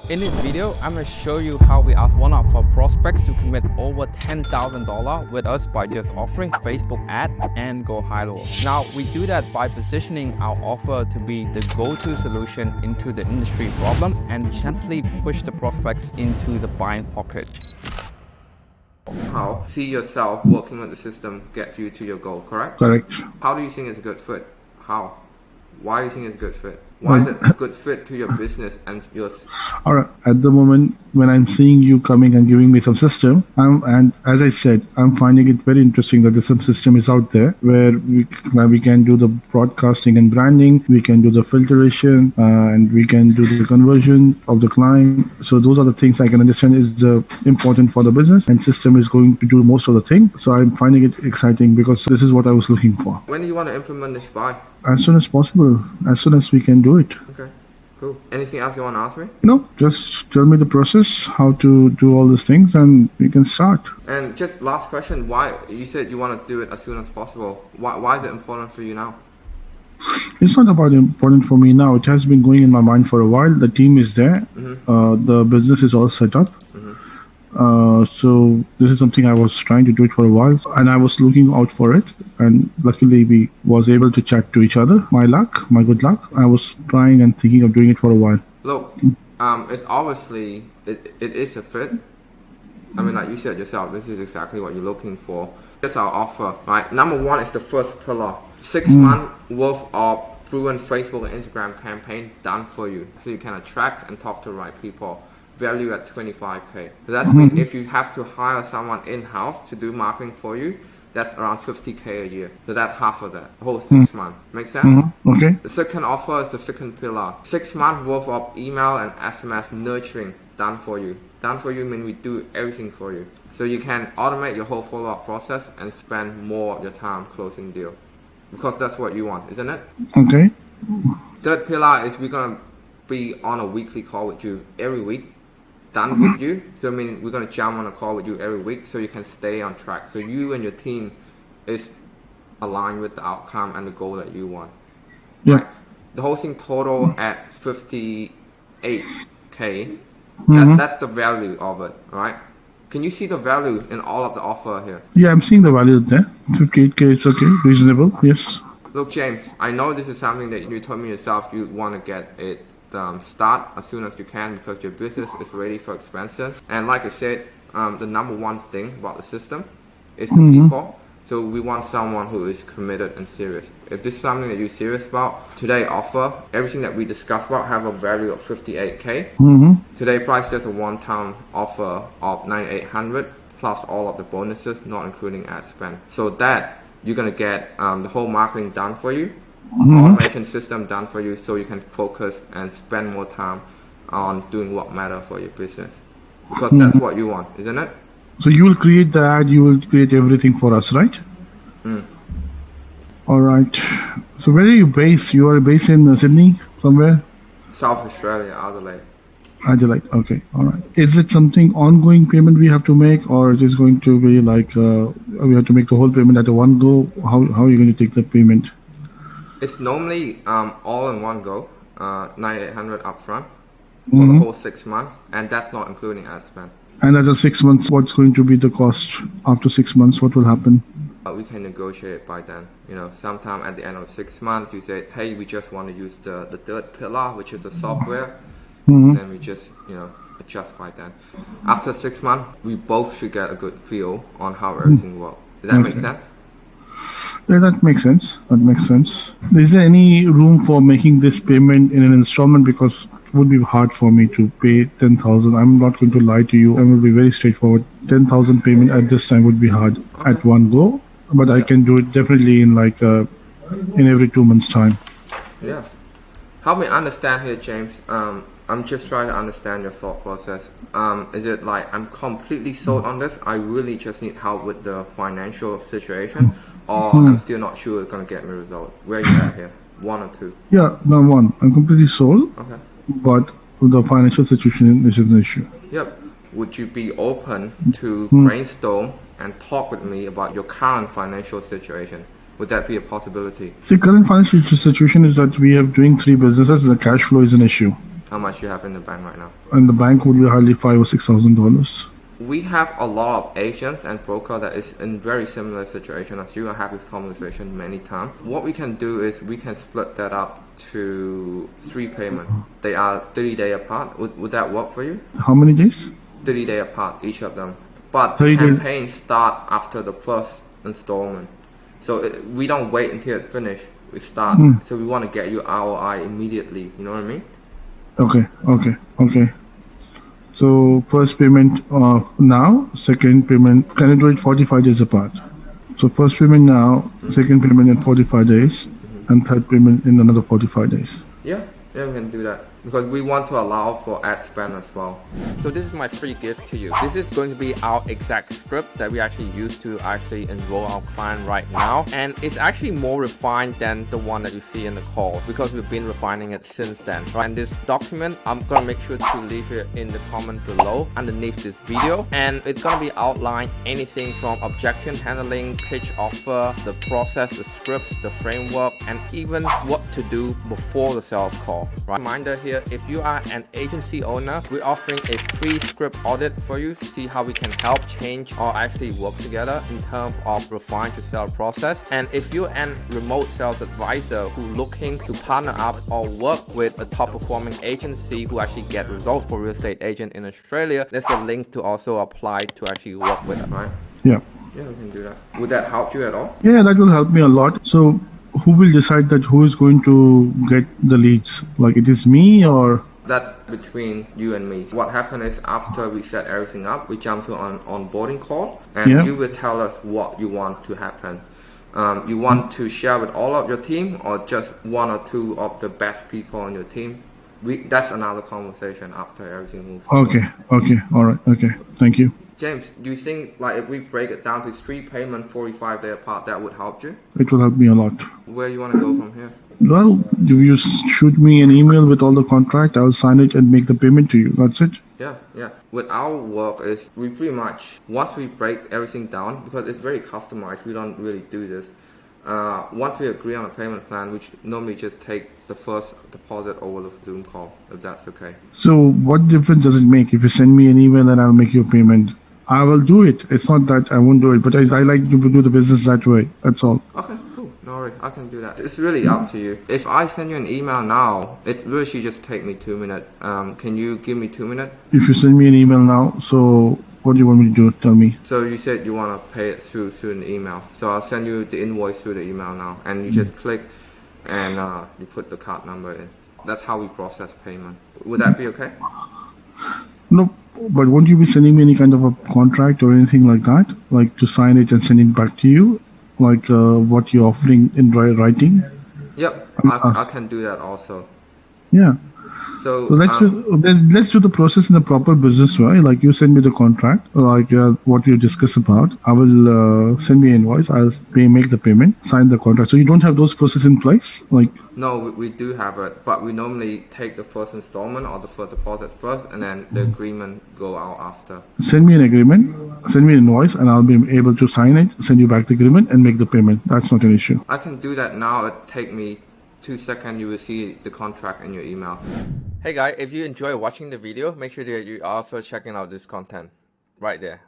In this video, I'm going to show you how we ask one of our prospects to commit over $10,000 with us by just offering Facebook ad and GoHighlevel. Now, we do that by positioning our offer to be the go-to solution into the industry problem and gently push the prospects into the buying pocket. How see yourself working with the system get you to your goal, correct? Correct. How do you think it's a good fit? How? Why do you think it's a good fit? Why is it a good fit to your business and yours? Alright, at the moment when I'm seeing you coming and giving me some system, and as I said, I'm finding it very interesting that some system is out there where we can do the broadcasting and branding, we can do the filtration, and we can do the conversion of the client. So those are the things I can understand is important for the business, and system is going to do most of the thing. So I'm finding it exciting because this is what I was looking for. When do you want to implement this by? As soon as possible, as soon as we can do it. Okay, cool. Anything else you want to ask me? No, just tell me the process, how to do all these things, and we can start. And just last question, why, you said you want to do it as soon as possible. Why is it important for you now? It's not about important for me now. It has been going in my mind for a while. The team is there. The business is all set up. So this is something I was trying to do it for a while, and I was looking out for it, and luckily we was able to chat to each other. My good luck. I was trying and thinking of doing it for a while. Look, it's obviously, it is a fit. I mean, like you said yourself, this is exactly what you're looking for. That's our offer, right? Number one is the first pillar. 6 months worth of proven Facebook and Instagram campaign done for you. So you can attract and talk to the right people. Value at 25K. So that's mean if you have to hire someone in-house to do marketing for you, that's around 50K a year. So that's half of that, the whole 6 months. Make sense? Okay. The second offer is the second pillar. 6 months worth of email and SMS nurturing done for you. Done for you means we do everything for you. So you can automate your whole follow-up process and spend more of your time closing deal. Because that's what you want, isn't it? Okay. Third pillar is we're going to be on a weekly call with you every week. Done with you. So I mean, we're going to jump on a call with you every week so you can stay on track. So you and your team is aligned with the outcome and the goal that you want. Yeah. Right? The whole thing total at 58K. That's the value of it, right? Can you see the value in all of the offer here? Yeah, I'm seeing the value there. 58K is okay, reasonable, yes. Look, James, I know this is something that you told me yourself you want to get it start as soon as you can because your business is ready for expansion. And like I said, the number one thing about the system is the people. So we want someone who is committed and serious. If this is something that you're serious about, today offer, everything that we discussed about have a value of 58K. Today price just a one-time offer of 9,800 plus all of the bonuses, not including ad spend. So that you're going to get the whole marketing done for you. Automation system done for you so you can focus and spend more time on doing what matters for your business. Because that's what you want, isn't it? So you will create the ad, you will create everything for us, right? Alright. So where are you based? You are based in Sydney, somewhere? South Australia, Adelaide. Adelaide, okay, alright. Is it something ongoing payment we have to make, or it is going to be like we have to make the whole payment at a one go? How are you going to take the payment? It's normally all in one go, 9,800 upfront for the whole 6 months, and that's not including ad spend. And after 6 months, what's going to be the cost? After 6 months, what will happen? We can negotiate by then. You know, sometime at the end of 6 months, you say, hey, we just want to use the third pillar, which is the software. Then we just, adjust by then. After 6 months, we both should get a good feel on how everything works. Does that make sense? Yeah, that makes sense. Is there any room for making this payment in an installment? Because it would be hard for me to pay 10,000. I'm not going to lie to you. I will be very straightforward. 10,000 payment at this time would be hard at one go. But I can do it definitely in in every 2 months' time. Yeah. Help me understand here, James. I'm just trying to understand your thought process. Is it like I'm completely sold on this? I really just need help with the financial situation, or I'm still not sure it's gonna get me result. Where are you at here? 1 or 2? Yeah, no, 1. I'm completely sold. Okay. But the financial situation is an issue. Yep. Would you be open to brainstorm and talk with me about your current financial situation? Would that be a possibility? The current financial situation is that we are doing 3 businesses. The cash flow is an issue. How much you have in the bank right now? And the bank would be hardly $5,000 or $6,000. We have a lot of agents and broker that is in very similar situation as you. I have this conversation many times. What we can do is we can split that up to 3 payments. They are 30 days apart. Would that work for you? How many days? 30 days apart, each of them. But 30 the days. campaign start after the first installment. So we don't wait until it's finished. We start. So we want to get you ROI immediately. You know what I mean? Okay. So first payment now, second payment, can I do it 45 days apart? So first payment now, second payment in 45 days, and third payment in another 45 days. Yeah, we can do that. Because we want to allow for ad spend as well. So this is my free gift to you. This is going to be our exact script that we actually use to actually enroll our client right now. And it's actually more refined than the one that you see in the call because we've been refining it since then. Right? And this document, I'm gonna make sure to leave it in the comment below underneath this video. And it's gonna be outlined anything from objection handling, pitch offer, the process, the scripts, the framework, and even what to do before the sales call. Right? Reminder here, if you are an agency owner, we're offering a free script audit for you to see how we can help change or actually work together in terms of refine to sell process. And if you're an remote sales advisor who looking to partner up or work with a top performing agency who actually get results for real estate agent in Australia, there's a link to also apply to actually work with it, right? Yeah, we can do that. Would that help you at all? Yeah, that will help me a lot. So who will decide that who is going to get the leads? Like it is me or? That's between you and me. What happened is after we set everything up, we jump to an onboarding call and you will tell us what you want to happen. You want to share with all of your team or just 1 or 2 of the best people on your team? That's another conversation after everything moves forward. Okay, alright, okay, thank you. James, do you think like if we break it down to 3 payments 45 days apart, that would help you? It will help me a lot. Where do you want to go from here? Well, do you shoot me an email with all the contract? I'll sign it and make the payment to you. That's it. Yeah. With our work is we pretty much, once we break everything down, because it's very customized, we don't really do this. Once we agree on a payment plan, we normally just take the first deposit over the Zoom call, if that's okay. So what difference does it make if you send me an email and I'll make you a payment? I will do it. It's not that I won't do it, but I like to do the business that way. That's all. Okay, cool. No worries. I can do that. It's really up to you. If I send you an email now, it's literally just take me 2 minutes. Can you give me 2 minutes? If you send me an email now, so what do you want me to do? Tell me. So you said you want to pay it through an email. So I'll send you the invoice through the email now. And you just click and you put the card number in. That's how we process payment. Would that be okay? No, but won't you be sending me any kind of a contract or anything like that? Like to sign it and send it back to you? Like what you're offering in writing? Yep, I can do that also. Yeah. So let's do the process in a proper business way. Like you send me the contract, like what we discuss about. I will send me an invoice. I'll make the payment, sign the contract. So you don't have those processes in place, like? No, we do have it, but we normally take the first installment or the first deposit first, and then the agreement go out after. Send me an agreement, send me an invoice, and I'll be able to sign it, send you back the agreement, and make the payment. That's not an issue. I can do that now. It take me 2 seconds. You will see the contract in your email. Hey guys, if you enjoy watching the video, make sure that you also checking out this content right there.